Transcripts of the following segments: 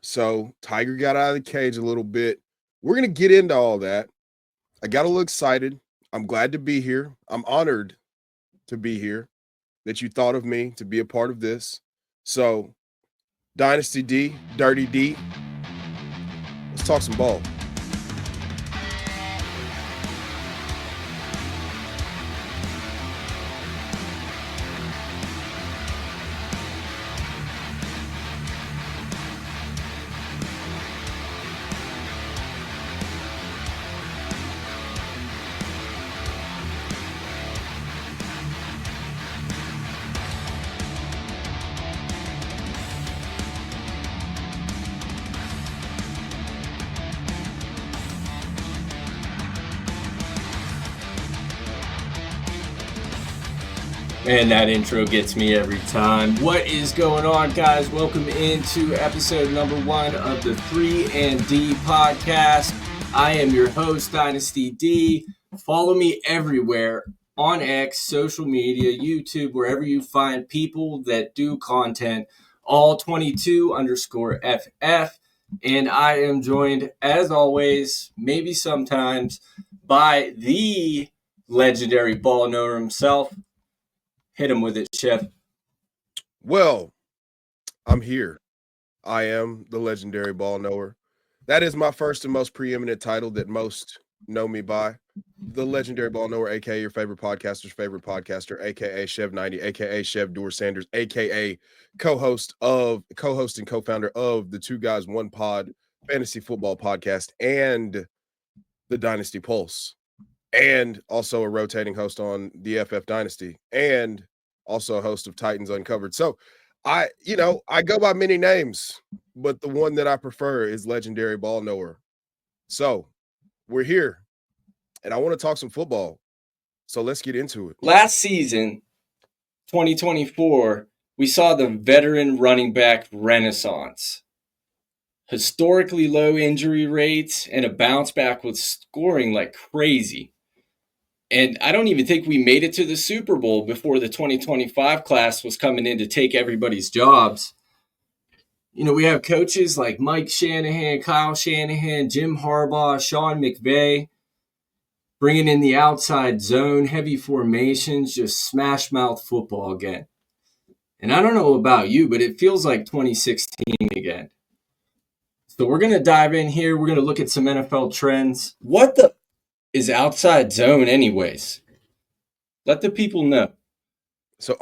So Tiger got out of the cage a little bit. We're going to get into all that. I got a little excited. I'm glad to be here. I'm honored to be here, that you thought of me to be a part of this. So Dynasty D, Dirty D, let's talk some ball. Man, that intro gets me every time. What is going on, guys? Welcome into episode number 1 of the 3 and D podcast. I am your host, Dynasty D. Follow me everywhere on X, social media, YouTube, wherever you find people that do content, all 22_FF. And I am joined, as always, maybe sometimes, by the legendary Ballknower himself. Hit him with it, Chef. Well, I'm here. I am the legendary Ballknower. That is my first and most preeminent title that most know me by. The legendary Ballknower, aka your favorite podcaster's favorite podcaster, aka Chev90, aka Chev Doer Sanders, aka co-host and co-founder of the Two Guys One Pod fantasy football podcast and the Dynasty Pulse, and also a rotating host on the FF Dynasty, and also a host of Titans Uncovered. So I go by many names, but the one that I prefer is legendary Ballknower. So we're here, and I want to talk some football. So let's get into it. Last season, 2024, we saw the veteran running back renaissance. Historically low injury rates and a bounce back with scoring like crazy. And I don't even think we made it to the Super Bowl before the 2025 class was coming in to take everybody's jobs. You know, we have coaches like Mike Shanahan, Kyle Shanahan, Jim Harbaugh, Sean McVay, bringing in the outside zone, heavy formations, just smash mouth football again. And I don't know about you, but it feels like 2016 again. So we're going to dive in here. We're going to look at some NFL trends. What the is outside zone anyways? Let the people know. So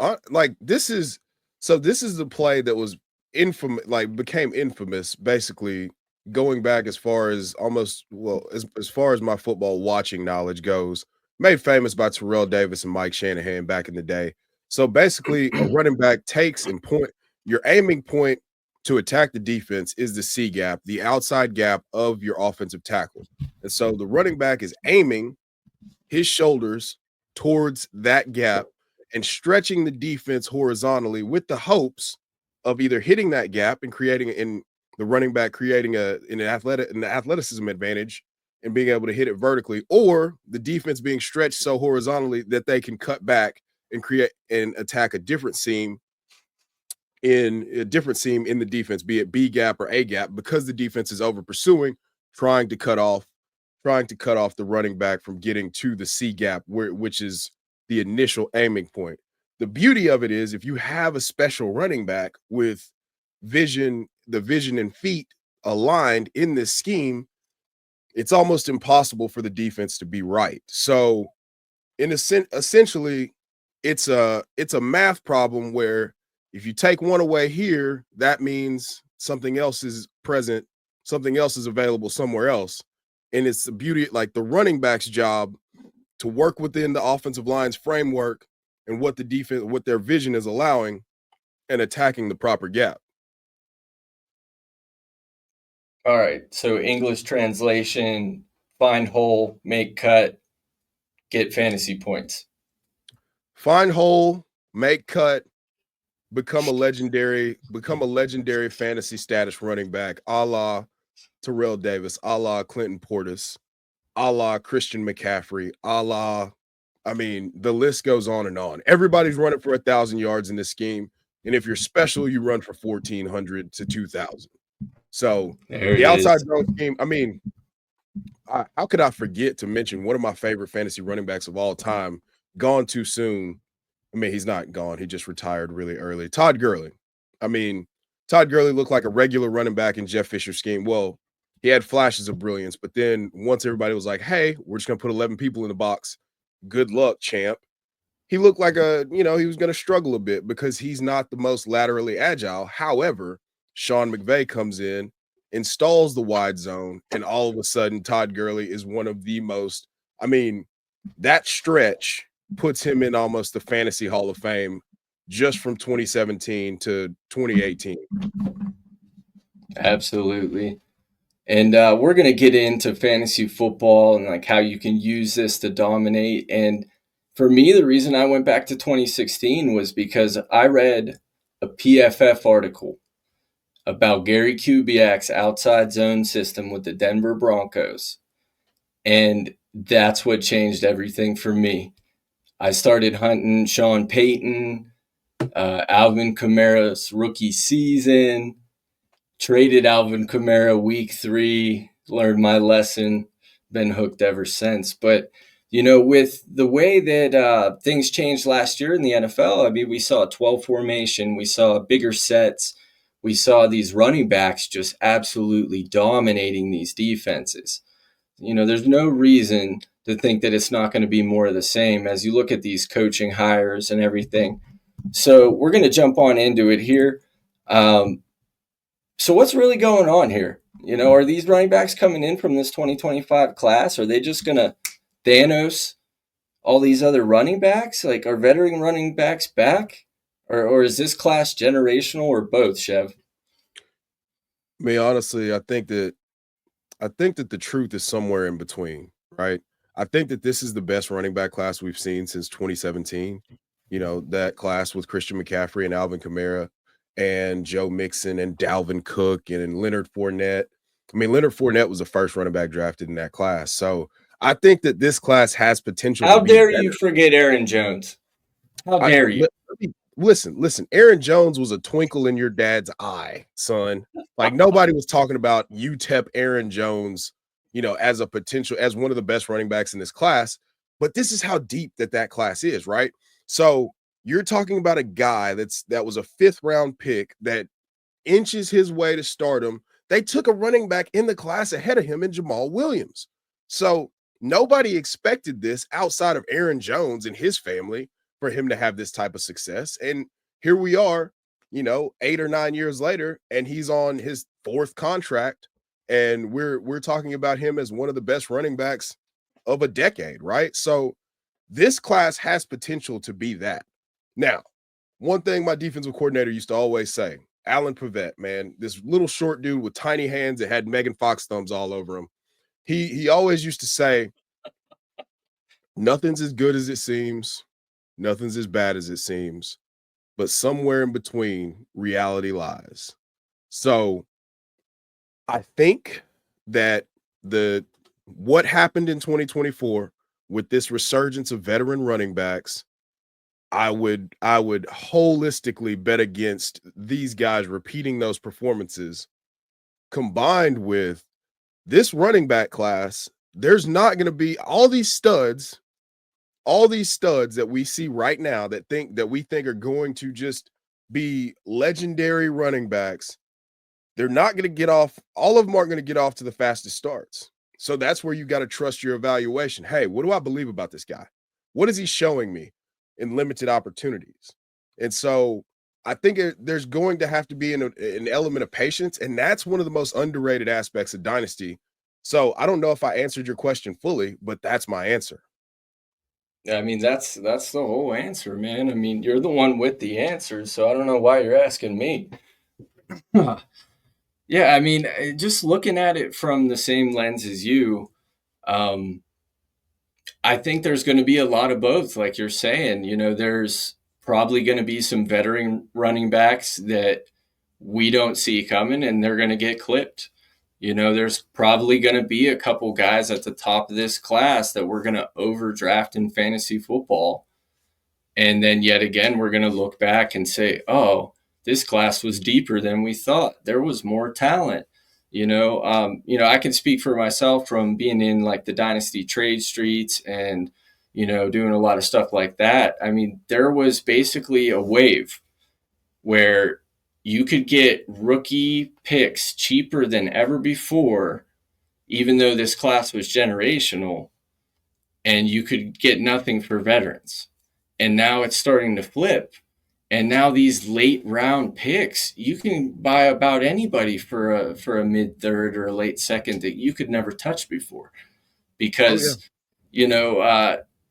this is the play that was became infamous, basically going back as far as as far as my football watching knowledge goes, made famous by Terrell Davis and Mike Shanahan back in the day. So basically a running back takes and your aiming point to attack the defense is the C gap, the outside gap of your offensive tackle. And so the running back is aiming his shoulders towards that gap and stretching the defense horizontally with the hopes of either hitting that gap and creating an athleticism advantage and being able to hit it vertically, or the defense being stretched so horizontally that they can cut back and create and attack a different seam in the defense, be it B gap or A gap, because the defense is over pursuing, trying to cut off the running back from getting to the C gap, which is the initial aiming point. The beauty of it is if you have a special running back with the vision and feet aligned in this scheme, it's almost impossible for the defense to be right. So essentially it's a math problem where if you take one away here, that means something else is present, something else is available somewhere else. And it's the beauty, like the running back's job to work within the offensive line's framework and what their vision is allowing, and attacking the proper gap. All right. So English translation, find hole, make cut, get fantasy points. Find hole, make cut, become a legendary fantasy status running back, a la Terrell Davis, a la Clinton Portis, a la Christian McCaffrey, the list goes on and on. Everybody's running for 1,000 yards in this scheme. And if you're special, you run for 1,400 to 2,000. So There it the outside is. zone scheme, I mean, how could I forget to mention one of my favorite fantasy running backs of all time, gone too soon? I mean, he's not gone. He just retired really early. Todd Gurley. I mean, Todd Gurley looked like a regular running back in Jeff Fisher's scheme. Well, he had flashes of brilliance, but then once everybody was like, hey, we're just going to put 11 people in the box. Good luck, champ. He looked like he was going to struggle a bit because he's not the most laterally agile. However, Sean McVay comes in, installs the wide zone, and all of a sudden, Todd Gurley is one of the most, I mean, that stretch puts him in almost the fantasy Hall of Fame just from 2017 to 2018. Absolutely. And we're going to get into fantasy football and like how you can use this to dominate. And for me, the reason I went back to 2016 was because I read a PFF article about Gary Kubiak's outside zone system with the Denver Broncos. And that's what changed everything for me. I started hunting Sean Payton, Alvin Kamara's rookie season, traded Alvin Kamara week 3, learned my lesson, been hooked ever since. But, with the way that things changed last year in the NFL, I mean, we saw a 12 formation, we saw bigger sets, we saw these running backs just absolutely dominating these defenses. There's no reason to think that it's not going to be more of the same as you look at these coaching hires and everything. So we're going to jump on into it here. So what's really going on here? Are these running backs coming in from this 2025 class? Are they just going to Thanos all these other running backs? Like, are veteran running backs back? Or is this class generational or both, Chev? I mean, honestly, I think that the truth is somewhere in between, right? I think that this is the best running back class we've seen since 2017. That class with Christian McCaffrey and Alvin Kamara and Joe Mixon and Dalvin Cook and Leonard Fournette. I mean, Leonard Fournette was the first running back drafted in that class. So I think that this class has potential How to be dare better. you forget Aaron Jones? How dare you? Listen. Aaron Jones was a twinkle in your dad's eye, son. Like, nobody was talking about UTEP Aaron Jones, as a potential, as one of the best running backs in this class. But this is how deep that class is, right? So you're talking about a guy that was a 5th round pick that inches his way to stardom. They took a running back in the class ahead of him in Jamal Williams. So nobody expected this outside of Aaron Jones and his family for him to have this type of success. And here we are, 8 or 9 years later, and he's on his 4th contract. And we're talking about him as one of the best running backs of a decade, right? So this class has potential to be that. Now, one thing my defensive coordinator used to always say, Alan Pavette, man, this little short dude with tiny hands that had Megan Fox thumbs all over him. He always used to say, nothing's as good as it seems, nothing's as bad as it seems, but somewhere in between, reality lies. So I think that what happened in 2024 with this resurgence of veteran running backs, I would holistically bet against these guys repeating those performances, combined with this running back class. There's not going to be all these studs that we see right now that we think are going to just be legendary running backs. They're not going to get off. All of them aren't going to get off to the fastest starts. So that's where you got to trust your evaluation. Hey, what do I believe about this guy? What is he showing me in limited opportunities? And so I think there's going to have to be an element of patience. And that's one of the most underrated aspects of Dynasty. So I don't know if I answered your question fully, but that's my answer. I mean, that's the whole answer, man. I mean, you're the one with the answers, so I don't know why you're asking me. Yeah, I mean, just looking at it from the same lens as you, I think there's going to be a lot of both, like you're saying. There's probably going to be some veteran running backs that we don't see coming, and they're going to get clipped. There's probably going to be a couple guys at the top of this class that we're going to overdraft in fantasy football. And then yet again, we're going to look back and say, oh, this class was deeper than we thought. There was more talent. I can speak for myself from being in like the Dynasty trade streets and, doing a lot of stuff like that. I mean, there was basically a wave where you could get rookie picks cheaper than ever before, even though this class was generational, and you could get nothing for veterans. And now it's starting to flip. And now these late round picks, you can buy about anybody for a mid third or a late second that you could never touch before. Oh yeah. Because,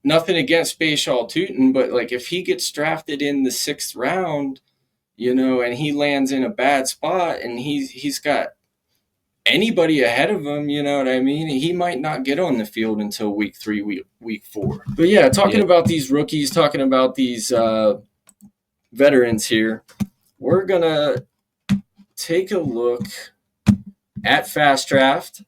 nothing against Bashal Tutin, but like if he gets drafted in the 6th round, and he lands in a bad spot and he's got anybody ahead of him, you know what I mean? He might not get on the field until week 3, week 4. But yeah, talking about these rookies, talking about these veterans here, we're going to take a look at Fast Draft.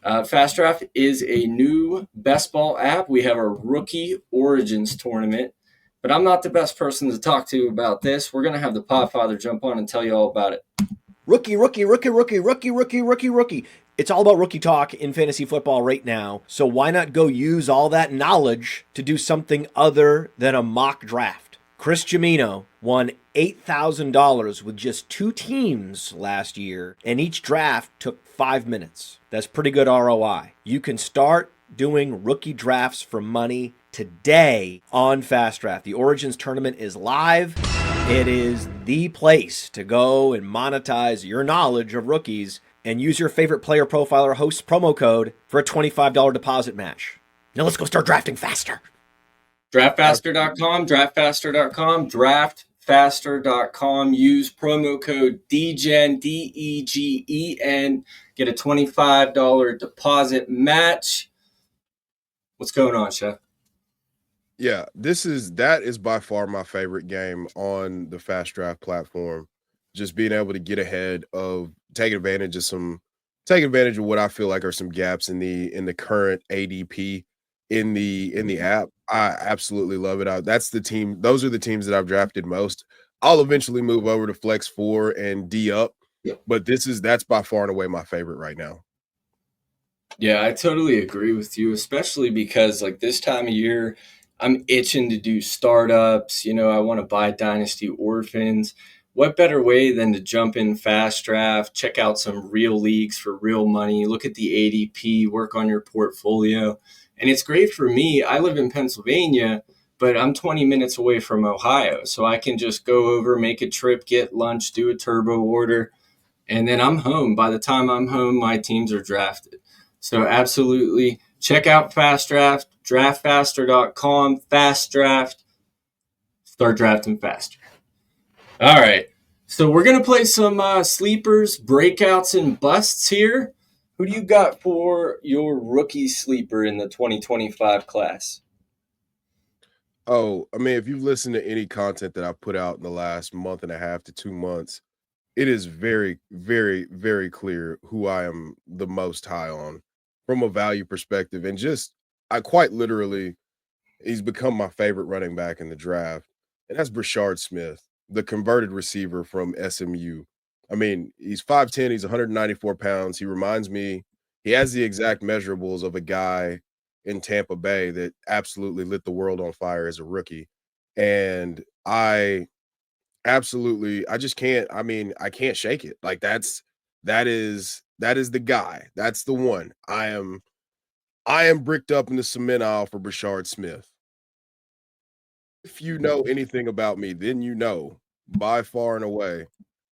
Fast Draft is a new best ball app. We have a Rookie Origins tournament, but I'm not the best person to talk to about this. We're going to have the Podfather jump on and tell you all about it. Rookie. It's all about rookie talk in fantasy football right now. So why not go use all that knowledge to do something other than a mock draft? Chris Jahmyr won $8,000 with just 2 teams last year, and each draft took 5 minutes. That's pretty good ROI. You can start doing rookie drafts for money today on Fast Draft. The Origins tournament is live. It is the place to go and monetize your knowledge of rookies and use your favorite player profiler host promo code for a $25 deposit match. Now let's go start drafting faster. DraftFaster.com, DraftFaster.com. Use promo code DEGEN, DEGEN. Get a $25 deposit match. What's going on, Chef? Yeah, that is by far my favorite game on the Fast Draft platform. Just being able to get ahead of taking advantage of what I feel like are some gaps in the current ADP in the app. I absolutely love it. Those are the teams that I've drafted most. I'll eventually move over to Flex 4 and D up, but that's by far and away my favorite right now. Yeah, I totally agree with you, especially because like this time of year, I'm itching to do startups. I want to buy Dynasty Orphans. What better way than to jump in Fast Draft, check out some real leagues for real money, look at the ADP, work on your portfolio. And it's great for me. I live in Pennsylvania, but I'm 20 minutes away from Ohio. So I can just go over, make a trip, get lunch, do a turbo order, and then I'm home. By the time I'm home, my teams are drafted. So absolutely check out Fast Draft, draftfaster.com, Fast Draft. Start drafting faster. All right. So we're going to play some sleepers, breakouts, and busts here. Who do you got for your rookie sleeper in the 2025 class? Oh, I mean, if you've listened to any content that I've put out in the last month and a half to 2 months, it is very, very, very clear who I am the most high on from a value perspective. And just, I quite literally, he's become my favorite running back in the draft. And that's Brashard Smith, the converted receiver from SMU. I mean, he's 5'10, he's 194 pounds. He reminds me, he has the exact measurables of a guy in Tampa Bay that absolutely lit the world on fire as a rookie. And I just can't. I mean, I can't shake it. Like that is the guy. That's the one. I am bricked up in the cement aisle for Brashard Smith. If you know anything about me, then you know by far and away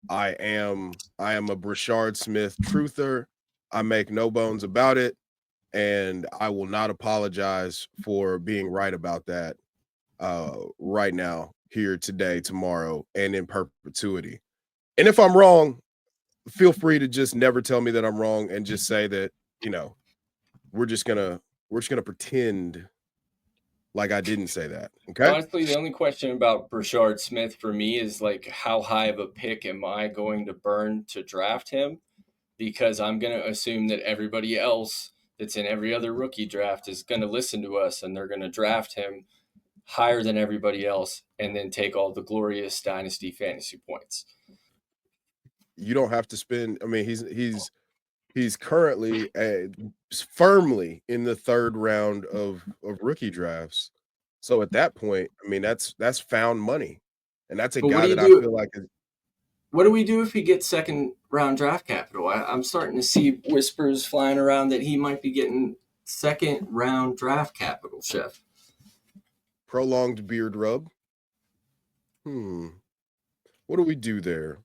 I am a Brashard Smith truther. I make no bones about it, and I will not apologize for being right about that right now, here today, tomorrow, and in perpetuity. And if I'm wrong, feel free to just never tell me that I'm wrong and just say that, you know, we're just gonna pretend like I didn't say that. Okay. Honestly, the only question about Brashard Smith for me is like, how high of a pick am I going to burn to draft him? Because I'm going to assume that everybody else that's in every other rookie draft is going to listen to us and they're going to draft him higher than everybody else and then take all the glorious dynasty fantasy points. You don't have to spend, I mean, he's He's currently firmly in the 3rd round of rookie drafts. So at that point, I mean, that's found money, and that's a But what guy do you that I do? feel like is What do we do if he gets second round draft capital? I'm starting to see whispers flying around that he might be getting second round draft capital, Chef. prolonged beard rub. What do we do there?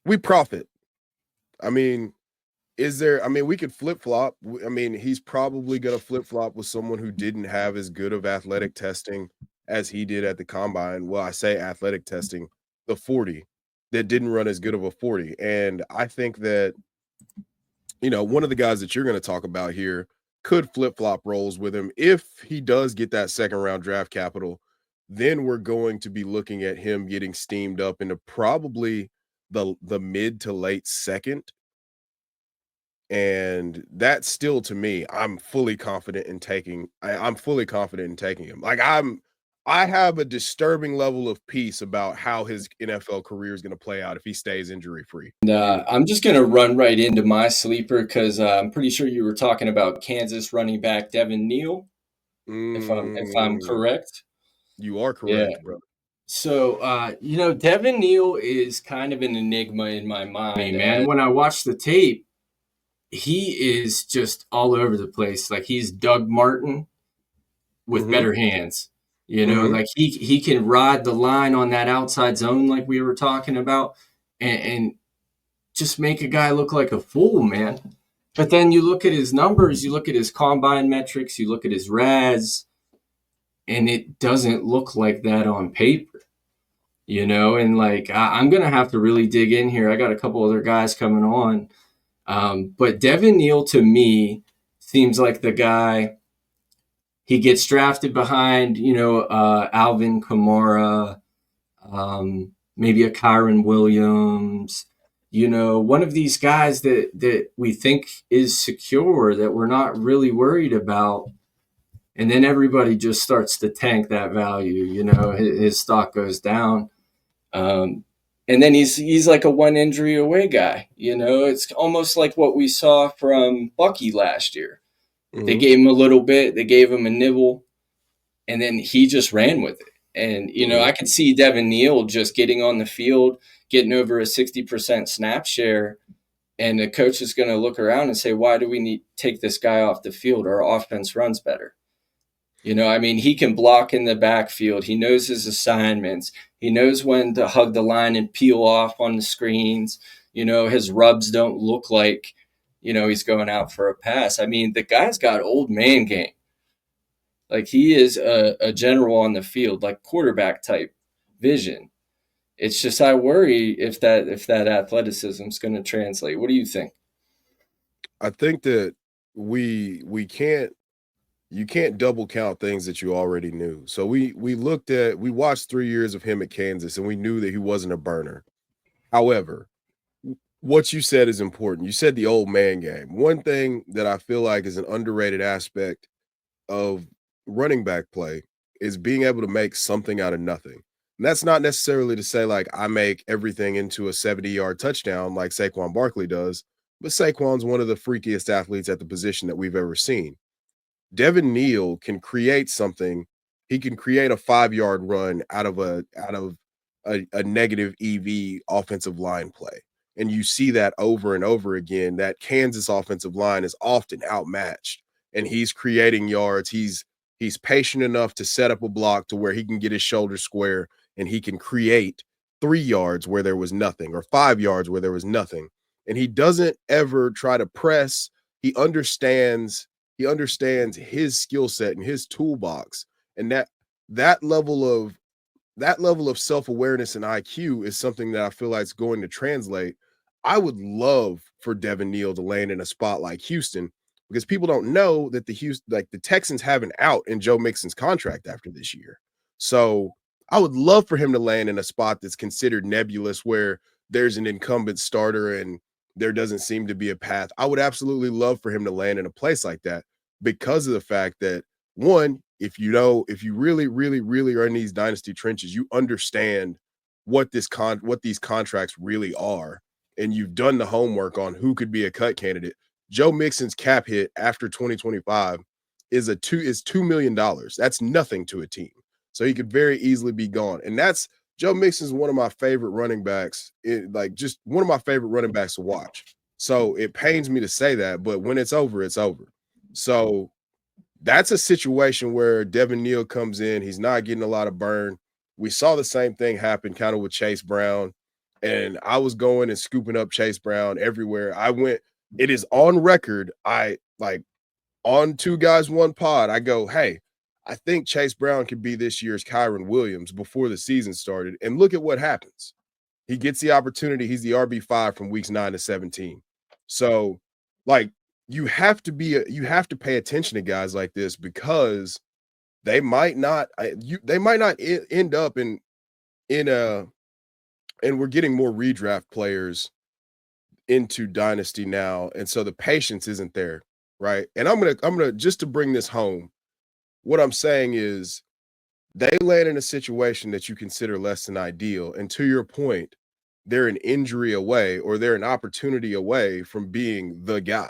We profit. I mean, we could flip-flop. I mean, he's probably gonna flip-flop with someone who didn't have as good of athletic testing as he did at the combine. Well, I say athletic testing, the 40 that didn't run as good of a 40. And I think that, one of the guys that you're gonna talk about here could flip-flop roles with him. If he does get that second round draft capital, then we're going to be looking at him getting steamed up into probably the mid to late second. And that's still, to me, I'm fully confident in taking him. Like, I have a disturbing level of peace about how his NFL career is going to play out if he stays injury free. And, I'm just going to run right into my sleeper because I'm pretty sure you were talking about Kansas running back DEVIN NEAL, if I'm correct. You are Yeah. correct, bro. So, DEVIN NEAL is kind of an enigma in my mind, man. When I watch the tape, he is just all over the place. Like, he's Doug Martin with better hands. Like he can ride the line on that outside zone like we were talking about and just make a guy look like a fool, man. But then you look at his numbers, you look at his combine metrics, you look at his RAS, and it doesn't look like that on paper. And like I'm gonna have to really dig in here. I got a couple other guys coming on. But DEVIN NEAL to me seems like the guy. He gets drafted behind, Alvin Kamara, maybe a Kyron Williams, one of these guys that we think is secure, that we're not really worried about. And then everybody just starts to tank that value. His stock goes down. And then he's like a one injury away guy. It's almost like what we saw from Bucky last year. They gave him a little bit, they gave him a nibble, and then he just ran with it. And, I could see DEVIN NEAL just getting on the field, getting over a 60% snap share, and the coach is going to look around and say, why do we need to take this guy off the field? Our offense runs better. He can block in the backfield. He knows his assignments. He knows when to hug the line and peel off on the screens. His rubs don't look like, he's going out for a pass. The guy's got old man game. Like, he is a general on the field, like quarterback type vision. It's just I worry if that athleticism is going to translate. What do you think? I think that you can't double count things that you already knew. So we watched 3 years of him at Kansas, and we knew that he wasn't a burner. However, what you said is important. You said the old man game. One thing that I feel like is an underrated aspect of running back play is being able to make something out of nothing. And that's not necessarily to say like I make everything into a 70-yard touchdown like Saquon Barkley does, but Saquon's one of the freakiest athletes at the position that we've ever seen. DEVIN NEAL can create something. He can create a 5-yard run out of a negative EV offensive line play. And you see that over and over again. That Kansas offensive line is often outmatched, and he's creating yards. He's patient enough to set up a block to where he can get his shoulder square, and he can create 3 yards where there was nothing, or 5 yards where there was nothing. And he doesn't ever try to press. He understands his skill set and his toolbox, and that level of self-awareness and IQ is something that I feel like is going to translate. I would love for DEVIN NEAL to land in a spot like Houston, because people don't know that the Texans have an out in Joe Mixon's contract after this year. So I would love for him to land in a spot that's considered nebulous, where there's an incumbent starter and there doesn't seem to be a path. I would absolutely love for him to land in a place like that, because of the fact that, one, if you really, really, really are in these dynasty trenches, you understand what these contracts really are. and you've done the homework on who could be a cut candidate, Joe Mixon's cap hit after 2025 is $2 million. That's nothing to a team. So he could very easily be gone. And that's Joe Mixon's one of my favorite running backs, just one of my favorite running backs to watch. So it pains me to say that, but when it's over, it's over. So that's a situation where Devin Neal comes in. He's not getting a lot of burn. We saw the same thing happen kind of with Chase Brown. And I was going and scooping up Chase Brown everywhere. I went, it is on record. On Two Guys, One Pod, I go, hey, I think Chase Brown could be this year's Kyron Williams before the season started. And look at what happens. He gets the opportunity. He's the RB5 from weeks 9 to 17. So, you have to pay attention to guys like this because they might not end up and we're getting more redraft players into Dynasty now, and so the patience isn't there, right? And I'm gonna just to bring this home, what I'm saying is they land in a situation that you consider less than ideal, and to your point, they're an injury away or they're an opportunity away from being the guy.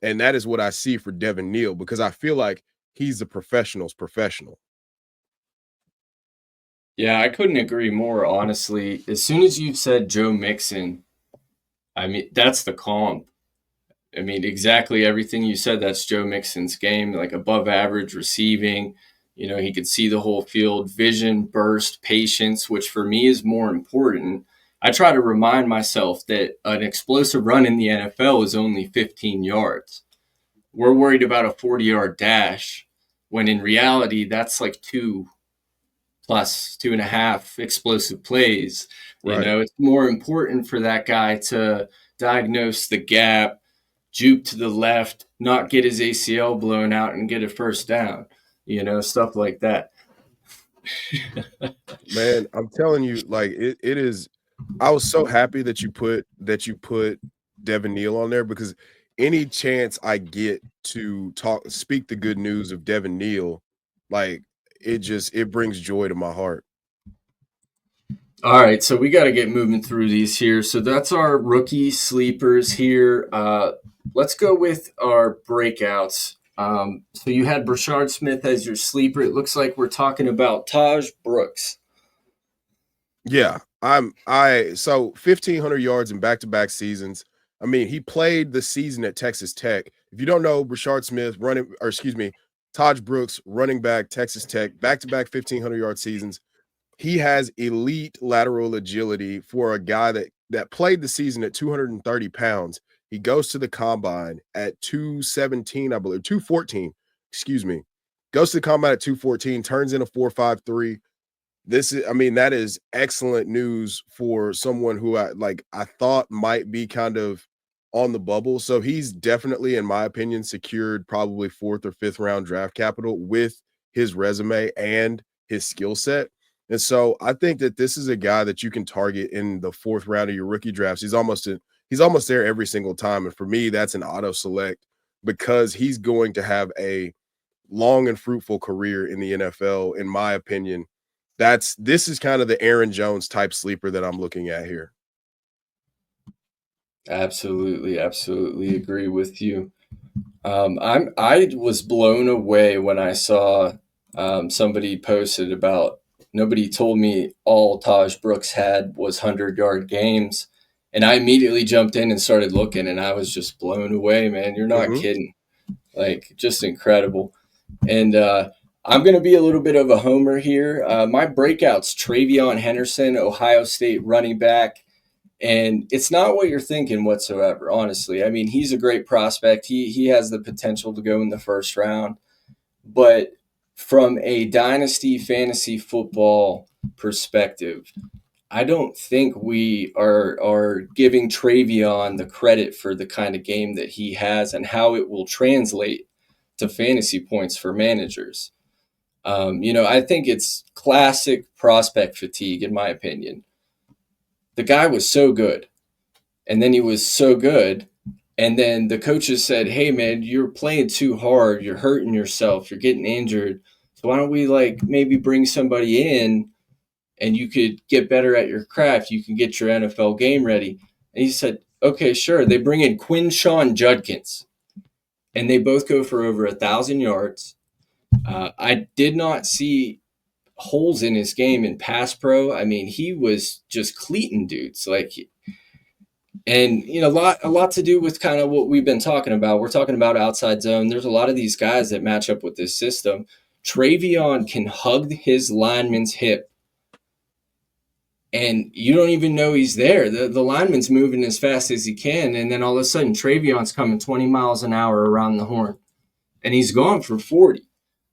And that is what I see for Devin Neal, because I feel like he's the professional's professional. Yeah, I couldn't agree more, honestly. As soon as you said Joe Mixon, I mean, that's the comp. I mean, exactly everything you said, that's Joe Mixon's game, like above average receiving. You know, he could see the whole field, vision, burst, patience, which for me is more important. I try to remind myself that an explosive run in the NFL is only 15 yards. We're worried about a 40-yard dash, when in reality, that's like 2 plus 2.5 explosive plays. Right. You know, it's more important for that guy to diagnose the gap, juke to the left, not get his ACL blown out and get a first down, you know, stuff like that. Man, I'm telling you, it is. I was so happy that you put Devin Neal on there, because any chance I get to speak the good news of Devin Neal, it brings joy to my heart. All right, so we got to get moving through these here. So that's our rookie sleepers here. Let's go with our breakouts. So you had Brashard Smith as your sleeper. It looks like we're talking about Tahj Brooks. Yeah, so 1,500 yards in back-to-back seasons. I mean, he played the season at Texas Tech. If you don't know, Brashard Smith Tahj Brooks, running back, Texas Tech, back-to-back 1,500-yard seasons. He has elite lateral agility for a guy that played the season at 230 pounds. He goes to the combine at 217, I believe, 214, excuse me. Goes to the combine at 214, turns in a 4.53. That is excellent news for someone who I thought might be kind of on the bubble. So he's definitely, in my opinion, secured probably 4th or 5th round draft capital with his resume and his skill set. And so I think that this is a guy that you can target in the 4th round of your rookie drafts. He's almost there every single time. And for me, that's an auto select, because he's going to have a long and fruitful career in the NFL, in my opinion. This is kind of the Aaron Jones type sleeper that I'm looking at here. Absolutely agree with you. I was blown away when I saw somebody posted about, nobody told me all Tahj Brooks had was 100-yard games, and I immediately jumped in and started looking, and I was just blown away, man. You're not kidding. Just incredible. And I'm going to be a little bit of a homer here. My breakouts, TREVEON Henderson, Ohio State running back. And it's not what you're thinking whatsoever, honestly. I mean, he's a great prospect. He has the potential to go in the 1st round. But from a dynasty fantasy football perspective, I don't think we are giving TREVEON the credit for the kind of game that he has and how it will translate to fantasy points for managers. I think it's classic prospect fatigue, in my opinion. The guy was so good, and then he was so good, and then the coaches said, hey, man, you're playing too hard. You're hurting yourself. You're getting injured. So why don't we maybe bring somebody in, and you could get better at your craft. You can get your NFL game ready. And he said, okay, sure. They bring in Quinshon Judkins, and they both go for over 1,000 yards. I did not see holes in his game in pass pro. I mean, he was just cleating dudes. And a lot to do with kind of what we've been talking about. We're talking about outside zone. There's a lot of these guys that match up with this system. TREVEON can hug his lineman's hip, and you don't even know he's there. The lineman's moving as fast as he can, and then all of a sudden TREVEON's coming 20 miles an hour around the horn, and he's gone for 40.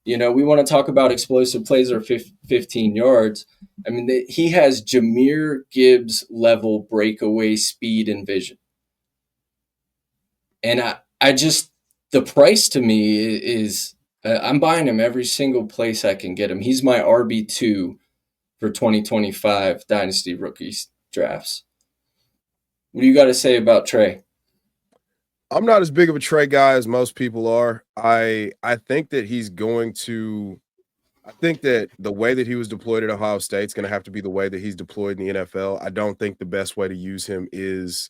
We want to talk about explosive plays or 15 yards. I mean, he has Jahmyr Gibbs level breakaway speed and vision. And I just, the price to me is, I'm buying him every single place I can get him. He's my RB2 for 2025 Dynasty rookies drafts. What do you got to say about Trey? I'm not as big of a Trey guy as most people are. I think that he's going to – I think that the way that he was deployed at Ohio State is going to have to be the way that he's deployed in the NFL. I don't think the best way to use him is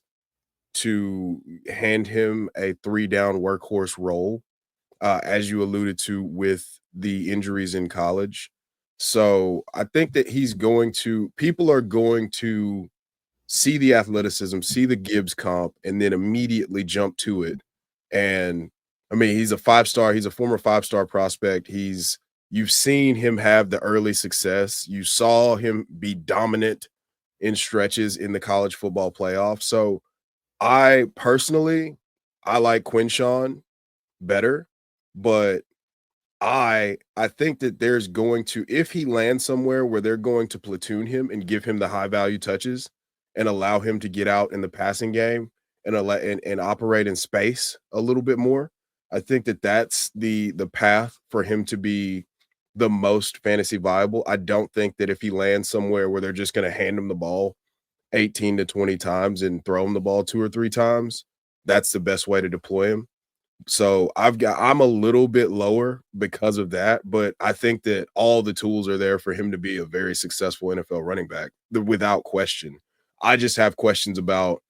to hand him a 3-down workhorse role, as you alluded to with the injuries in college. So I think that he's going to – people are going to – see the athleticism, see the Gibbs comp, and then immediately jump to it. And I mean, he's a 5-star, he's a former 5-star prospect. You've seen him have the early success. You saw him be dominant in stretches in the college football playoff. So I personally, I like Quinshon better, but I think that there's going to, if he lands somewhere where they're going to platoon him and give him the high value touches, and allow him to get out in the passing game and operate in space a little bit more. I think that that's the path for him to be the most fantasy viable. I don't think that if he lands somewhere where they're just going to hand him the ball 18 to 20 times and throw him the ball 2 or 3 times, that's the best way to deploy him. So I'm a little bit lower because of that, but I think that all the tools are there for him to be a very successful NFL running back, without question. I just have questions about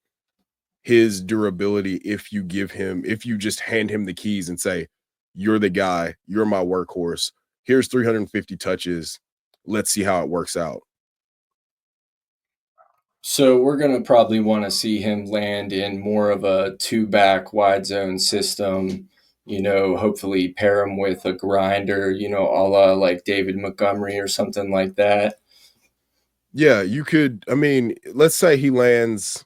his durability if you just hand him the keys and say, you're the guy, you're my workhorse, here's 350 touches, let's see how it works out. So we're going to probably want to see him land in more of a 2-back wide zone system, hopefully pair him with a grinder, a la like David Montgomery or something like that. Yeah, you could. I mean, let's say he lands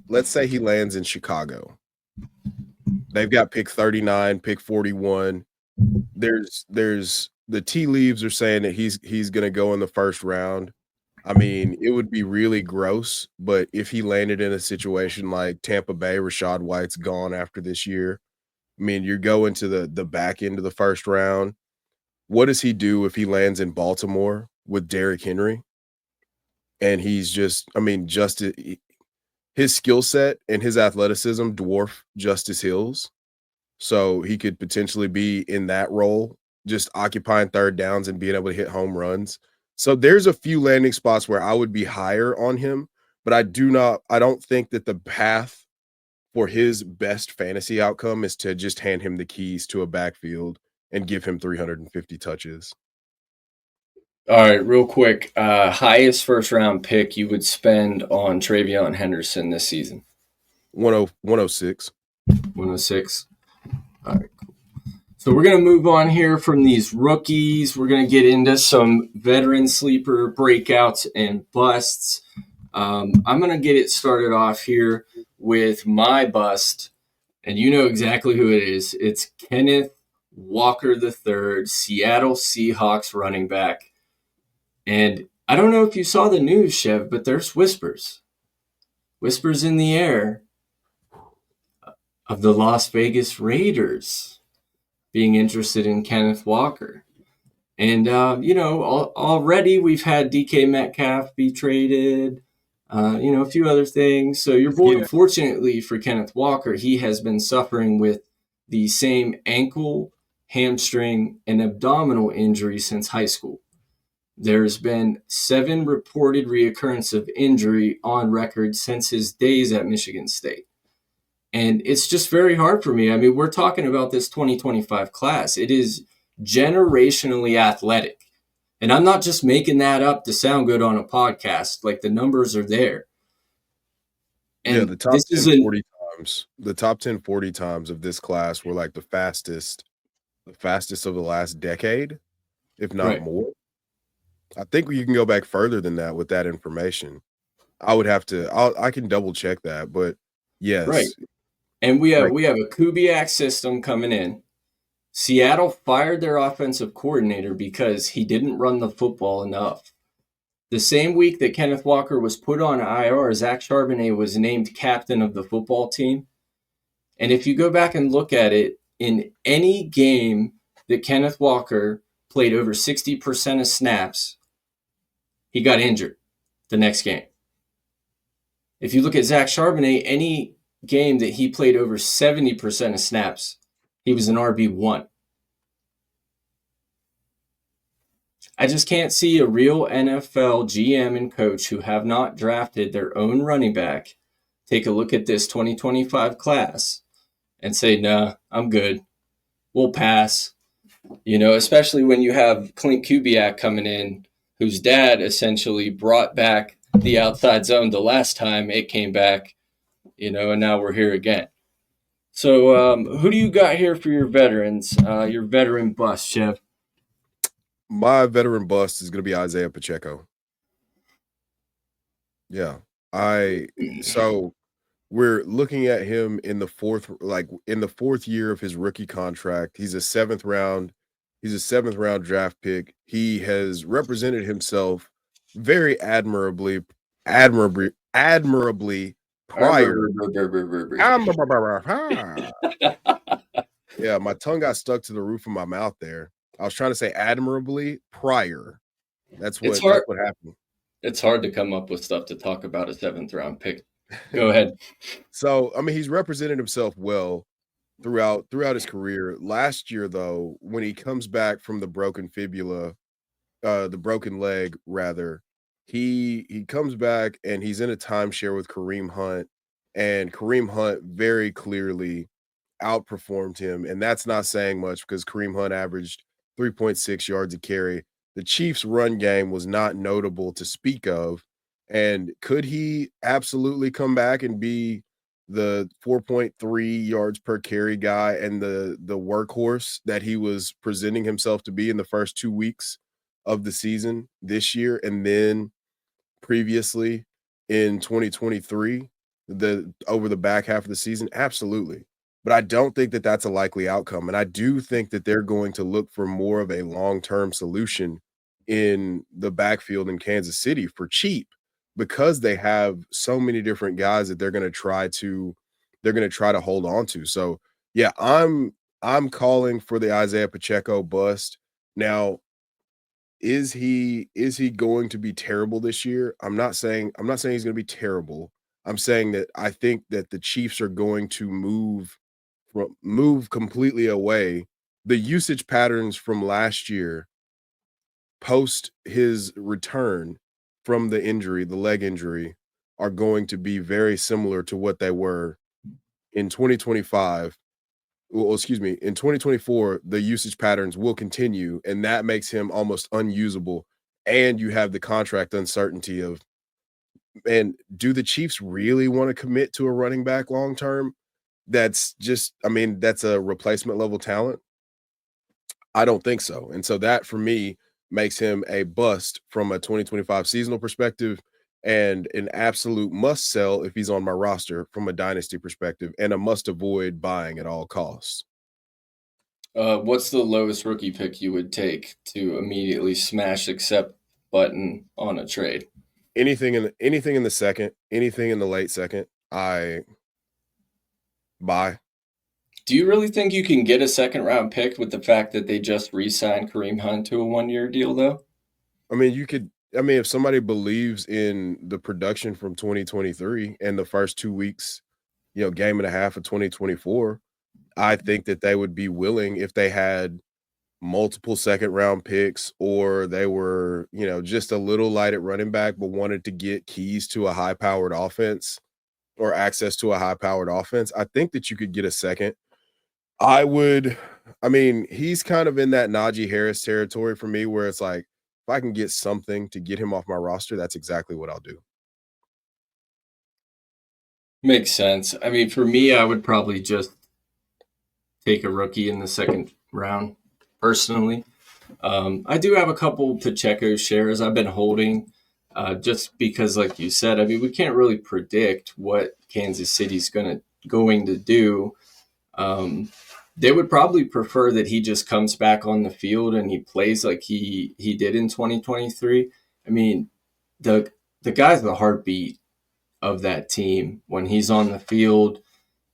in Chicago. They've got pick 39, pick 41. There's the tea leaves are saying that he's going to go in the first round. I mean, it would be really gross, but if he landed in a situation like Tampa Bay, Rachaad White's gone after this year. I mean, you're going to the back end of the first round. What does he do if he lands in Baltimore with Derrick Henry? And he's just his skill set and his athleticism dwarf Justice Hill's. So he could potentially be in that role, just occupying third downs and being able to hit home runs. So there's a few landing spots where I would be higher on him, but I don't think that the path for his best fantasy outcome is to just hand him the keys to a backfield and give him 350 touches. All right, real quick. Highest first-round pick you would spend on TREVEON Henderson this season? 106. 106. All right, cool. So we're going to move on here from these rookies. We're going to get into some veteran sleeper breakouts and busts. I'm going to get it started off here with my bust, and you know exactly who it is. It's Kenneth Walker III, Seattle Seahawks running back. And I don't know if you saw the news, Chev, but there's whispers in the air of the Las Vegas Raiders being interested in Kenneth Walker. And, already we've had DK Metcalf be traded, a few other things. So your boy, unfortunately for Kenneth Walker, he has been suffering with the same ankle, hamstring, and abdominal injury since high school. There's been 7 reported reoccurrence of injury on record since his days at Michigan State. And it's just very hard for me. I mean, we're talking about this 2025 class. It is generationally athletic. And I'm not just making that up to sound good on a podcast. Like, the numbers are there. And yeah, the top this 10 is 40 times. The top 10 40 times of this class were like the fastest of the last decade, if not right. more. I think you can go back further than that with that information. I would have to I can double check that, but yes. Right. And we have Right. a Kubiak system coming in. Seattle fired their offensive coordinator because he didn't run the football enough. The same week that Kenneth Walker was put on IR, ZACH Charbonnet was named captain of the football team. And if you go back and look at it, in any game that Kenneth Walker played over 60% of snaps, he got injured the next game. If you look at ZACH Charbonnet, any game that he played over 70% of snaps, he was an RB1. I just can't see a real NFL GM and coach who have not drafted their own running back take a look at this 2025 class and say, nah, I'm good. We'll pass. You know, especially when you have Clint Kubiak coming in, whose dad essentially brought back the outside zone the last time it came back, you know, and now we're here again. So who do you got here for your veterans, your veteran bust, Chev? My veteran bust is going to be ISIAH PACHECO. Yeah. So we're looking at him in the fourth year of his rookie contract. He's a 7th round draft pick. He has represented himself very admirably prior. Yeah, my tongue got stuck to the roof of my mouth there. I was trying to say admirably prior. That's what happened. It's hard to come up with stuff to talk about a 7th round pick. Go ahead. So, I mean, he's represented himself well throughout his career. Last year, though, when he comes back from the broken fibula, the broken leg, rather, he comes back and he's in a timeshare with Kareem Hunt, and Kareem Hunt very clearly outperformed him. And that's not saying much because Kareem Hunt averaged 3.6 yards a carry. The Chiefs' run game was not notable to speak of. And could he absolutely come back and be the 4.3 yards per carry guy and the workhorse that he was presenting himself to be in the first 2 weeks of the season this year, and then previously in 2023, over the back half of the season? Absolutely. But I don't think that that's a likely outcome. And I do think that they're going to look for more of a long-term solution in the backfield in Kansas City for cheap, because they have so many different guys that they're going to try to hold on to. So yeah, I'm calling for the ISIAH PACHECO bust. Now, is he going to be terrible this year? I'm not saying he's going to be terrible. I'm saying that I think that the Chiefs are going to move completely away. The usage patterns from last year, post his return from the leg injury, are going to be very similar to what they were in 2025. Well, excuse me, in 2024, the usage patterns will continue, and that makes him almost unusable. And you have the contract uncertainty of, and do the Chiefs really want to commit to a running back long term? That's a replacement level talent. I don't think so. And so that, for me, makes him a bust from a 2025 seasonal perspective, and an absolute must sell if he's on my roster from a dynasty perspective, and a must avoid buying at all costs. What's the lowest rookie pick you would take to immediately smash accept button on a trade? Anything in the second, anything in the late second, I buy. Do you really think you can get a 2nd round pick with the fact that they just re-signed Kareem Hunt to a 1-year deal, though? I mean, if somebody believes in the production from 2023 and the first 2 weeks, game and a half of 2024, I think that they would be willing, if they had multiple second round picks, or they were, just a little light at running back, but wanted to get keys to a high powered offense or access to a high powered offense, I think that you could get a second. He's kind of in that Najee Harris territory for me, where it's like, if I can get something to get him off my roster, that's exactly what I'll do. Makes sense. I mean, for me, I would probably just take a rookie in the second round, personally. I do have a couple Pacheco shares I've been holding, just because, like you said, I mean, we can't really predict what Kansas City's going to do. They would probably prefer that he just comes back on the field and he plays like he did in 2023. I mean, the guy's the heartbeat of that team when he's on the field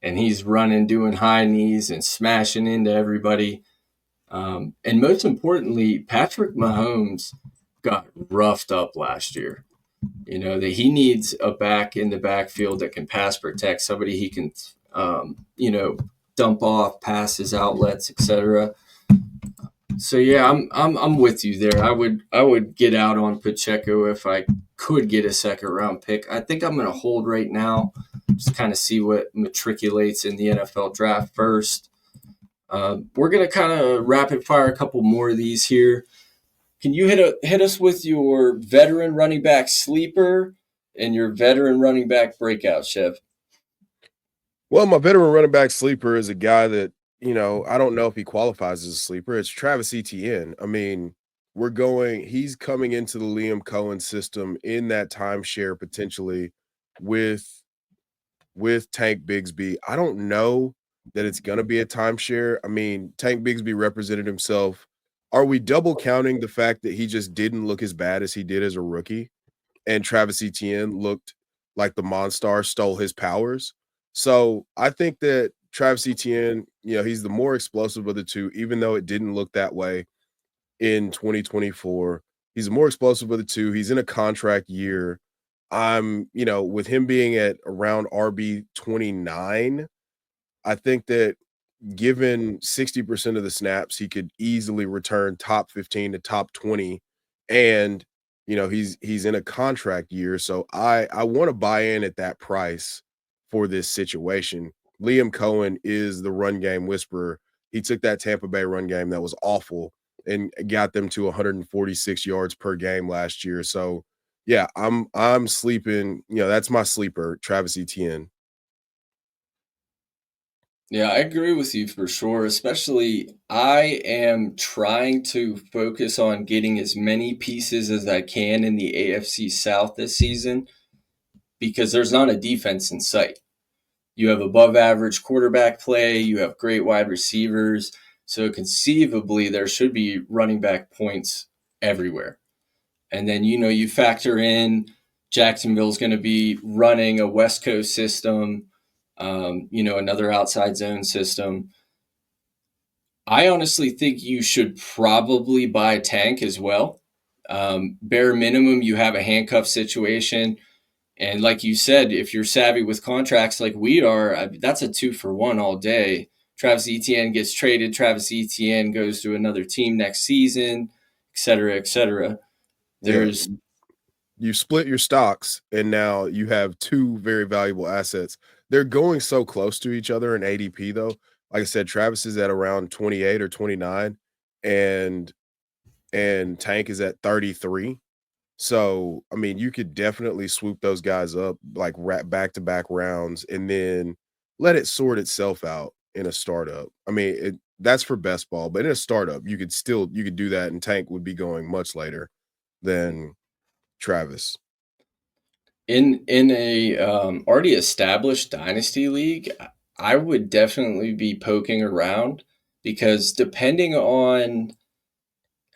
and he's running, doing high knees and smashing into everybody. And most importantly, Patrick Mahomes got roughed up last year. That he needs a back in the backfield that can pass protect, somebody he can, dump off, pass his outlets, etc. So yeah, I'm with you there. I would get out on Pacheco if I could get a second round pick. I think I'm going to hold right now, just kind of see what matriculates in the NFL draft first. We're going to kind of rapid fire a couple more of these here. Can you hit us with your veteran running back sleeper and your veteran running back breakout, Chev? Well, my veteran running back sleeper is a guy that, I don't know if he qualifies as a sleeper. It's Travis Etienne. I mean, he's coming into the Liam Cohen system in that timeshare potentially with Tank Bigsby. I don't know that it's going to be a timeshare. I mean, Tank Bigsby represented himself. Are we double counting the fact that he just didn't look as bad as he did as a rookie? And Travis Etienne looked like the Monstar stole his powers. So I think that Travis Etienne, he's the more explosive of the two, even though it didn't look that way in 2024. He's more explosive of the two. He's in a contract year. With him being at around RB 29, I think that given 60% of the snaps, he could easily return top 15 to top 20. And, he's in a contract year. So I want to buy in at that price for this situation. Liam Cohen is the run game whisperer. He took that Tampa Bay run game that was awful and got them to 146 yards per game last year. So yeah, I'm sleeping. That's my sleeper, Travis Etienne. Yeah, I agree with you for sure. Especially, I am trying to focus on getting as many pieces as I can in the AFC South this season because there's not a defense in sight. You have above average quarterback play, you have great wide receivers. So conceivably, there should be running back points everywhere. And then, you factor in Jacksonville's going to be running a West Coast system, another outside zone system. I honestly think you should probably buy Tank as well. Bare minimum, you have a handcuff situation. And like you said, if you're savvy with contracts like we are, that's a 2-for-1 all day. Travis Etienne gets traded. Travis Etienne goes to another team next season, et cetera, et cetera. You split your stocks, and now you have two very valuable assets. They're going so close to each other in ADP, though. Like I said, Travis is at around 28 or 29, and Tank is at 33. So, I mean, you could definitely swoop those guys up like back-to-back rounds and then let it sort itself out in a startup. I mean, that's for best ball, but in a startup, you could do that, and Tank would be going much later than Travis. In a already established Dynasty league, I would definitely be poking around because depending on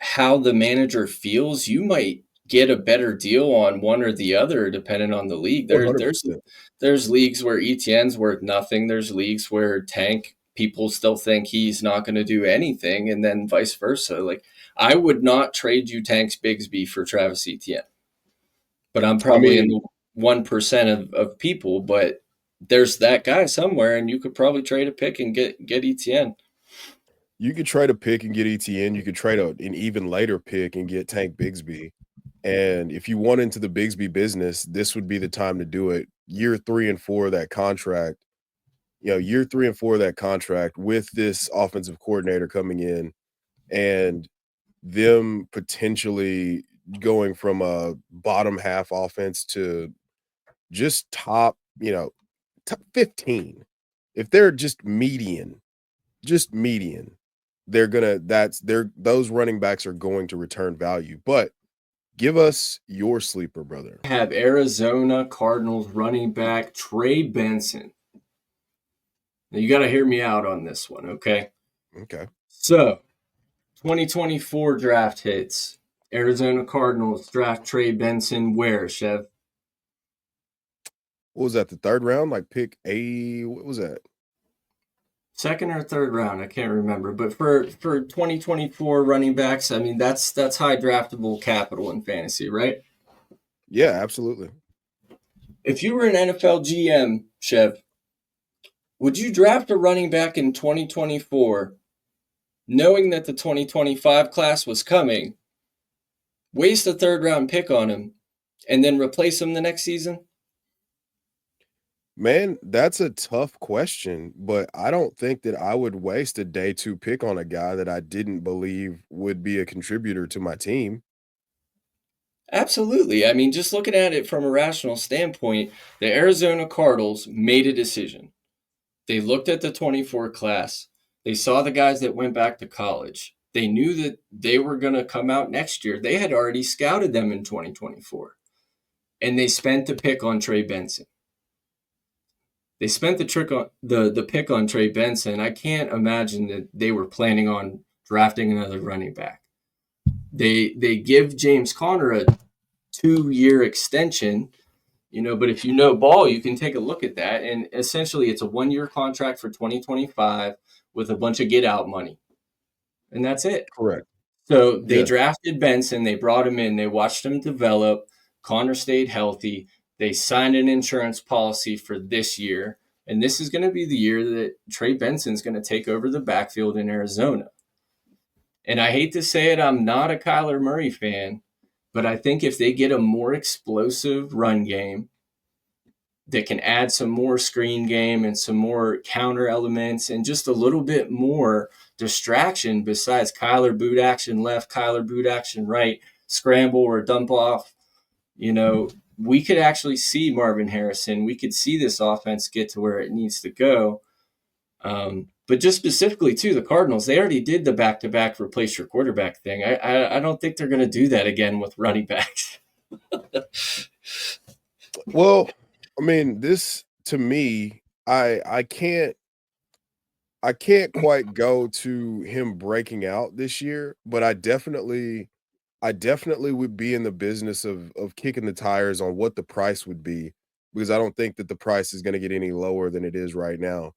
how the manager feels, you might get a better deal on one or the other depending on the league. There's leagues where Etienne's worth nothing. There's leagues where Tank, people still think he's not going to do anything, and then vice versa. Like, I would not trade you Tank's Bigsby for Travis Etienne. But I'm probably in the 1% of people, but there's that guy somewhere, and you could probably trade a pick and get Etienne. You could trade a pick and get ETN. You could trade an even later pick and get Tank Bigsby. And if you want into the Bigsby business, this would be the time to do it. Year 3 and 4 of that contract, year 3 and 4 of that contract with this offensive coordinator coming in and them potentially going from a bottom half offense to just top 15. If they're just median, those running backs are going to return value. But give us your sleeper, brother. Have Arizona Cardinals running back Trey Benson. Now you got to hear me out on this one, okay? Okay. So, 2024 draft hits. Arizona Cardinals draft Trey Benson where, Chev? What was that, the 3rd round? Like pick what was that? 2nd or 3rd round, I can't remember. But for 2024 running backs, I mean, that's high draftable capital in fantasy, right? Yeah, absolutely. If you were an NFL GM, Chev, would you draft a running back in 2024 knowing that the 2025 class was coming, waste a 3rd round pick on him, and then replace him the next season? Man, that's a tough question, but I don't think that I would waste a day 2 pick on a guy that I didn't believe would be a contributor to my team. Absolutely. I mean, just looking at it from a rational standpoint, the Arizona Cardinals made a decision. They looked at the 24 class. They saw the guys that went back to college. They knew that they were going to come out next year. They had already scouted them in 2024. And they spent the pick on Trey Benson. They spent the pick on Trey Benson. I can't imagine that they were planning on drafting another running back. They give James Conner a 2-year extension, but if you know ball, you can take a look at that. And essentially it's a 1-year contract for 2025 with a bunch of get out money. And that's it. Correct. So they drafted Benson. They brought him in. They watched him develop. Conner stayed healthy. They signed an insurance policy for this year. And this is going to be the year that Trey Benson's going to take over the backfield in Arizona. And I hate to say it, I'm not a Kyler Murray fan, but I think if they get a more explosive run game that can add some more screen game and some more counter elements and just a little bit more distraction besides Kyler boot action left, Kyler boot action right, scramble or dump off, we could actually see Marvin Harrison. We could see this offense get to where it needs to go. But just specifically to the Cardinals, they already did the back-to-back replace your quarterback thing. I don't think they're going to do that again with running backs. Well, I mean, this to me, I can't quite go to him breaking out this year, but I definitely would be in the business of kicking the tires on what the price would be, because I don't think that the price is going to get any lower than it is right now.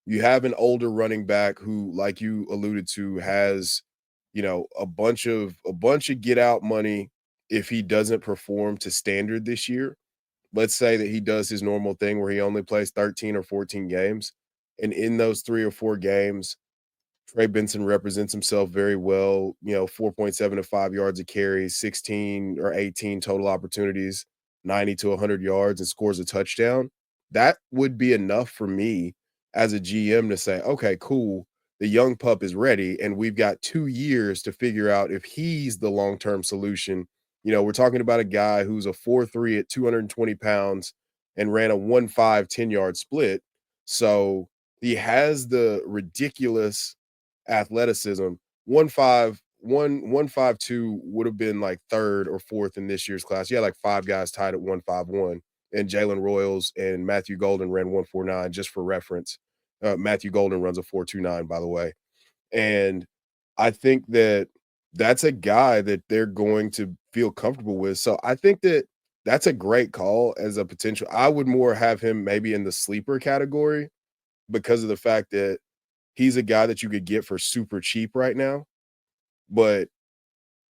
You have an older running back who, like you alluded to, has, a bunch of get out money if he doesn't perform to standard this year. Let's say that he does his normal thing where he only plays 13 or 14 games. And in those 3 or 4 games, Trey Benson represents himself very well, 4.7 to 5 yards a carry, 16 or 18 total opportunities, 90 to 100 yards, and scores a touchdown. That would be enough for me as a GM to say, okay, cool. The young pup is ready, and we've got 2 years to figure out if he's the long-term solution. We're talking about a guy who's a 4.3 at 220 pounds and ran a 1.5 10-yard split. So he has the ridiculous athleticism. 1.52 would have been like 3rd or 4th in this year's class. You had like 5 guys tied at 1.51, and Jalen Royals and Matthew Golden ran 1.49 just for reference. Matthew Golden runs a 4.29, by the way. And I think that that's a guy that they're going to feel comfortable with. So I think that that's a great call as a potential. I would more have him maybe in the sleeper category because of the fact that he's a guy that you could get for super cheap right now, but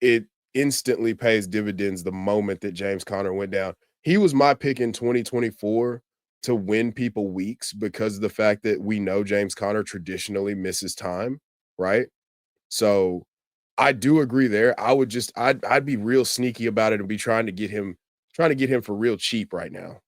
it instantly pays dividends the moment that James Conner went down. He was my pick in 2024 to win people weeks because of the fact that we know James Conner traditionally misses time, right? So I do agree there. I'd be real sneaky about it and be trying to get him for real cheap right now.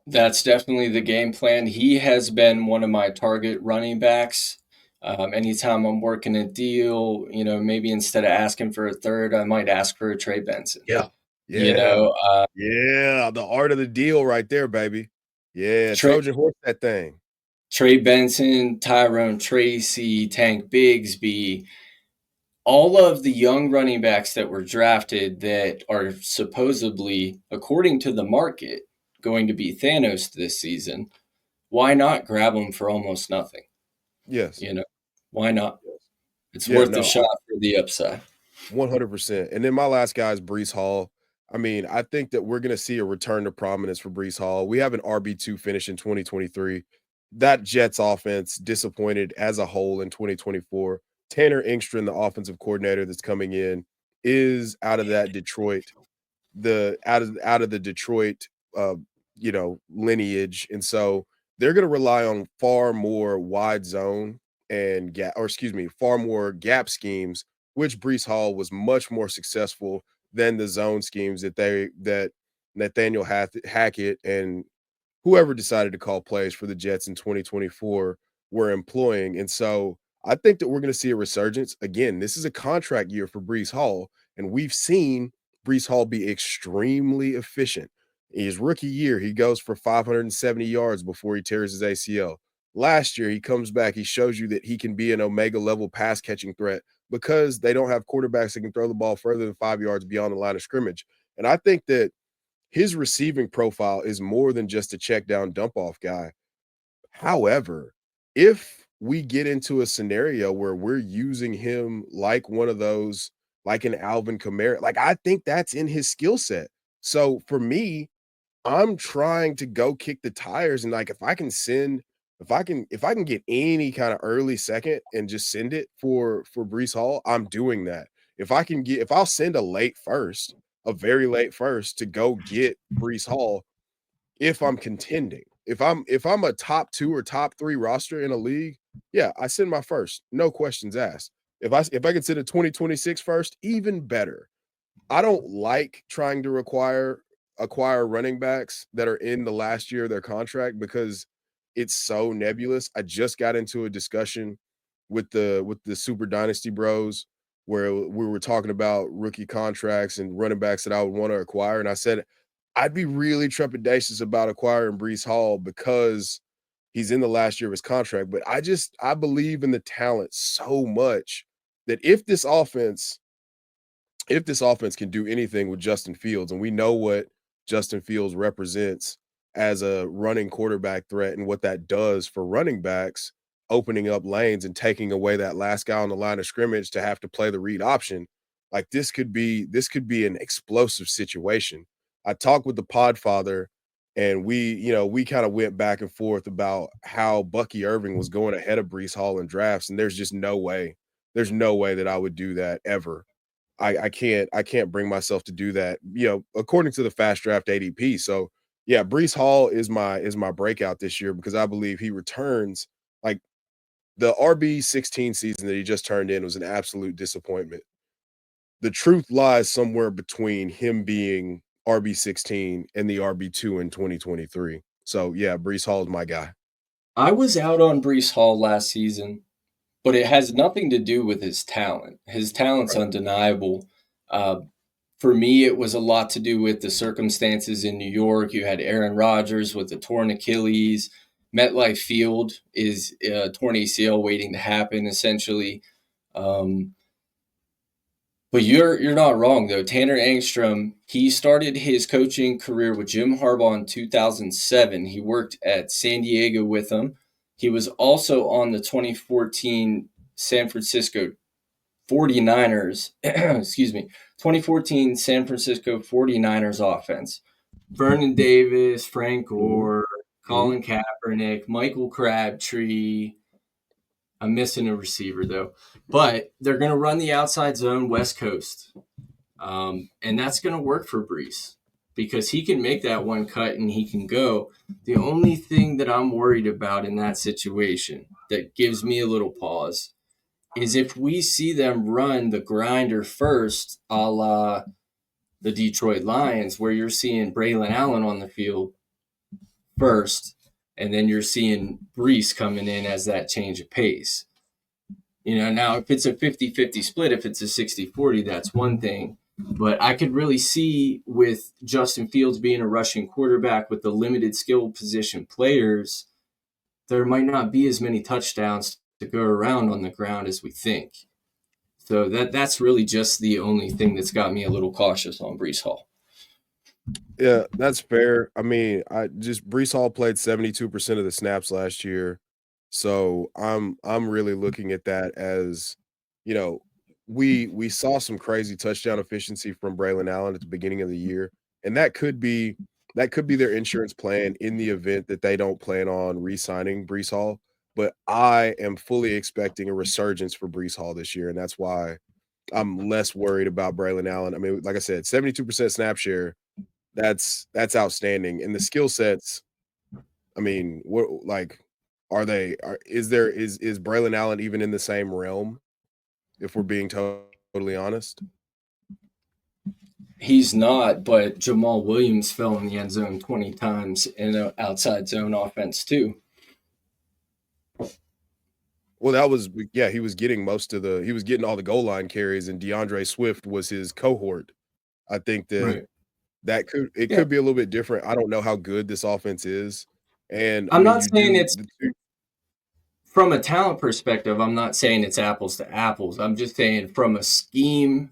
That's definitely the game plan. He has been one of my target running backs. Anytime I'm working a deal, maybe instead of asking for a third, I might ask for a Trey Benson. Yeah. You Yeah. know, Yeah, the art of the deal right there, baby. Yeah, Trey, Trojan horse that thing. Trey Benson, Tyrone Tracy, Tank Bigsby, all of the young running backs that were drafted that are supposedly, according to the market, going to be Thanos this season. Why not grab them for almost nothing? Yes. Why not? Yes. It's Yeah, worth a no, shot for the upside. 100%. And then my last guy is Breece Hall. I mean, I think that we're going to see a return to prominence for Breece Hall. We have an RB2 finish in 2023. That Jets offense disappointed as a whole in 2024. Tanner Engstrand, the offensive coordinator that's coming in, is out of that Detroit, out of the Detroit lineage. And so they're going to rely on far more wide zone and far more gap schemes, which Breece Hall was much more successful than the zone schemes that Nathaniel Hackett and whoever decided to call plays for the Jets in 2024 were employing. And so I think that we're going to see a resurgence. Again, this is a contract year for Breece Hall, and we've seen Breece Hall be extremely efficient. In his rookie year, he goes for 570 yards before he tears his ACL. Last year, he comes back. He shows you that he can be an Omega level pass catching threat because they don't have quarterbacks that can throw the ball further than 5 yards beyond the line of scrimmage. And I think that his receiving profile is more than just a check down dump off guy. However, if we get into a scenario where we're using him like one of those, like an Alvin Kamara, like I think that's in his skill set. So for me, I'm trying to go kick the tires and like if I can get any kind of early second and just send it for Breece Hall, I'm doing that. If I'll send a late first, a very late first to go get Breece Hall if I'm contending. If I'm a top 2 or top 3 roster in a league, yeah, I send my first, no questions asked. If I can send a 2026 first, even better. I don't like trying to acquire running backs that are in the last year of their contract because it's so nebulous. I just got into a discussion with the Super Dynasty bros where we were talking about rookie contracts and running backs that I would want to acquire. And I said I'd be really trepidatious about acquiring Breece Hall because he's in the last year of his contract. But I believe in the talent so much that if this offense can do anything with Justin Fields, and we know what Justin Fields represents as a running quarterback threat and what that does for running backs, opening up lanes and taking away that last guy on the line of scrimmage to have to play the read option, like this could be an explosive situation. I talked with the Podfather, and we kind of went back and forth about how Bucky Irving was going ahead of Breece Hall in drafts, and there's just no way. There's no way that I would do that ever. I can't bring myself to do that, according to the fast draft ADP. So yeah, Breece Hall is my breakout this year because I believe he returns. Like the RB16 season that he just turned in was an absolute disappointment. The truth lies somewhere between him being RB16 and the RB2 in 2023. So yeah, Breece Hall is my guy. I was out on Breece Hall last season, but it has nothing to do with his talent. His talent's Right. undeniable. Uh, for me, it was a lot to do with the circumstances in New York. You had Aaron Rodgers with the torn Achilles. MetLife Field is a torn ACL waiting to happen, essentially. Um, but you're not wrong though. Tanner Engstrand, he started his coaching career with Jim Harbaugh in 2007. He worked at San Diego with him. He was also on the 2014 San Francisco 49ers, excuse me, 2014 San Francisco 49ers offense. Vernon Davis, Frank Gore, Mhm. Colin Kaepernick, Michael Crabtree. I'm missing a receiver though, but they're going to run the outside zone West Coast. And that's going to work for Breece because he can make that one cut and he can go. The only thing that I'm worried about in that situation that gives me a little pause is if we see them run the grinder first, a la the Detroit Lions, where you're seeing Braylon Allen on the field first, and then you're seeing Breece coming in as that change of pace. Now if it's a 50-50 split, if it's a 60-40, that's one thing. But I could really see with Justin Fields being a rushing quarterback with the limited skill position players, there might not be as many touchdowns to go around on the ground as we think. So that's really just the only thing that's got me a little cautious on Breece Hall. Yeah, that's fair. I mean, Breece Hall played 72% of the snaps last year. So I'm really looking at that as, we saw some crazy touchdown efficiency from Braylon Allen at the beginning of the year. And that could be their insurance plan in the event that they don't plan on re-signing Breece Hall. But I am fully expecting a resurgence for Breece Hall this year. And that's why I'm less worried about Braylon Allen. I mean, like I said, 72% snap share. That's outstanding. And the skill sets, I mean, what is Braylon Allen even in the same realm, if we're being totally honest? He's not, but Jamal Williams fell in the end zone 20 times in an outside zone offense too. Well, he was getting all the goal line carries, and DeAndre Swift was his cohort. I think that Right. could be a little bit different. I don't know how good this offense is. And I'm not saying it's from a talent perspective, I'm not saying it's apples to apples. I'm just saying from a scheme.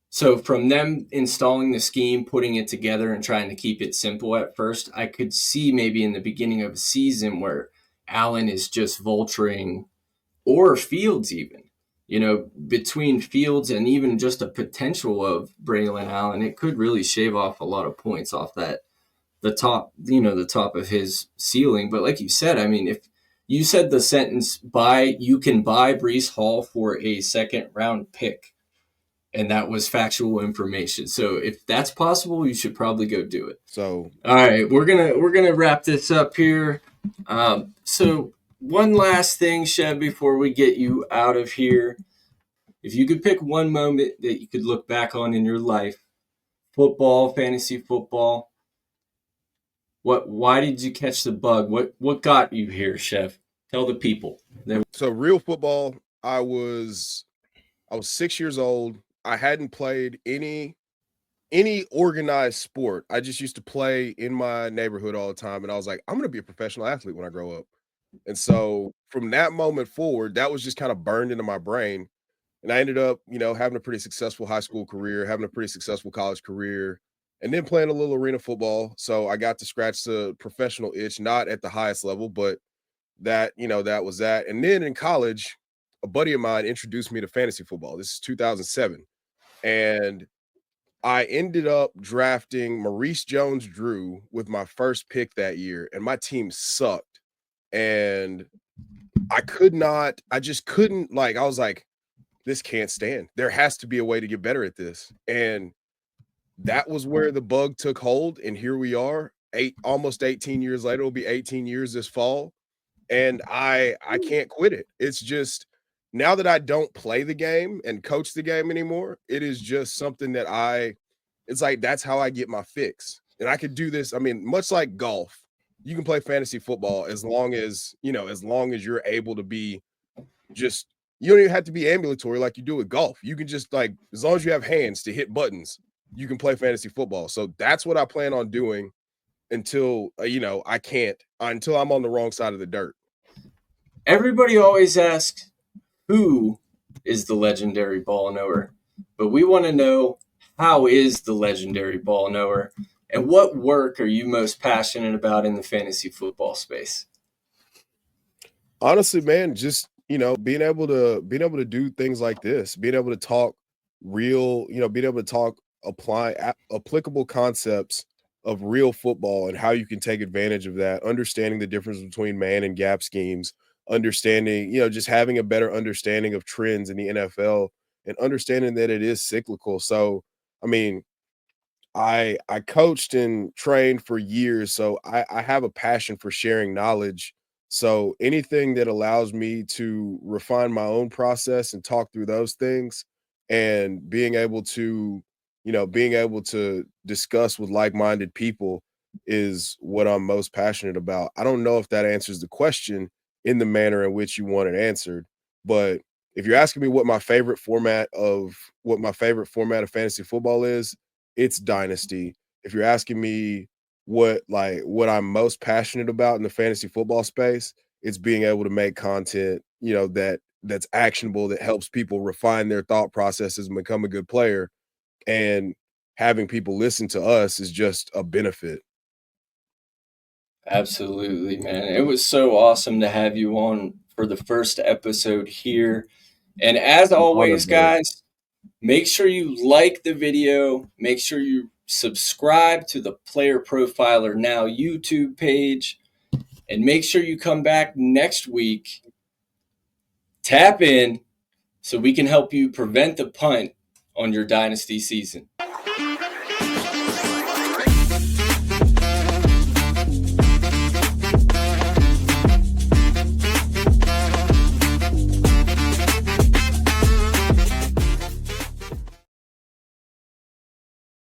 So from them installing the scheme, putting it together and trying to keep it simple at first, I could see maybe in the beginning of a season where Allen is just vulturing, or Fields even, between Fields and even just a potential of Braylon Allen, it could really shave off a lot of points off the top of his ceiling. But like you said, I mean, if you said the sentence, you can buy Breece Hall for a second round pick, and that was factual information. So if that's possible, you should probably go do it. So all right, we're gonna wrap this up here. So one last thing, Sheb, before we get you out of here. If you could pick one moment that you could look back on in your life, football, fantasy football, why did you catch the bug? What got you here, Chef? Tell the people. So real football, I was 6 years old. I hadn't played any organized sport. I just used to play in my neighborhood all the time, and I was like, I'm going to be a professional athlete when I grow up. And so from that moment forward, that was just kind of burned into my brain. And I ended up, having a pretty successful high school career, having a pretty successful college career, and then playing a little arena football. So I got to scratch the professional itch, not at the highest level, but that was that. And then in college, a buddy of mine introduced me to fantasy football. This is 2007. And I ended up drafting Maurice Jones-Drew with my first pick that year, and my team sucked. And I just couldn't, I was like, this can't stand. There has to be a way to get better at this. And that was where the bug took hold. And here we are, almost 18 years later. It'll be 18 years this fall. And I can't quit it. It's just, now that I don't play the game and coach the game anymore, it is just something that it's like, that's how I get my fix. And I could do this. I mean, much like golf, you can play fantasy football as long as you're able to be just, you don't even have to be ambulatory like you do with golf. You can just, as long as you have hands to hit buttons, you can play fantasy football. So that's what I plan on doing until, until I'm on the wrong side of the dirt. Everybody always asks, who is the legendary ball knower? But we want to know, how is the legendary ball knower? And what work are you most passionate about in the fantasy football space? Honestly, man, just, being able to do things like this, being able to talk real, being able to talk applicable concepts of real football and how you can take advantage of that, understanding the difference between man and gap schemes, understanding, just having a better understanding of trends in the NFL and understanding that it is cyclical. So, I mean, I coached and trained for years, so I have a passion for sharing knowledge. So anything that allows me to refine my own process and talk through those things, and being able to, being able to discuss with like-minded people is what I'm most passionate about. I don't know if that answers the question in the manner in which you want it answered, but if you're asking me what my favorite format of fantasy football is, it's Dynasty. If you're asking me what I'm most passionate about in the fantasy football space, it's being able to make content, that's actionable, that helps people refine their thought processes and become a good player. And having people listen to us is just a benefit. Absolutely, man. It was so awesome to have you on for the first episode here. And as always, guys, make sure you like the video. Make sure you subscribe to the Player Profiler Now YouTube page. And make sure you come back next week. Tap in so we can help you prevent the punt on your Dynasty season.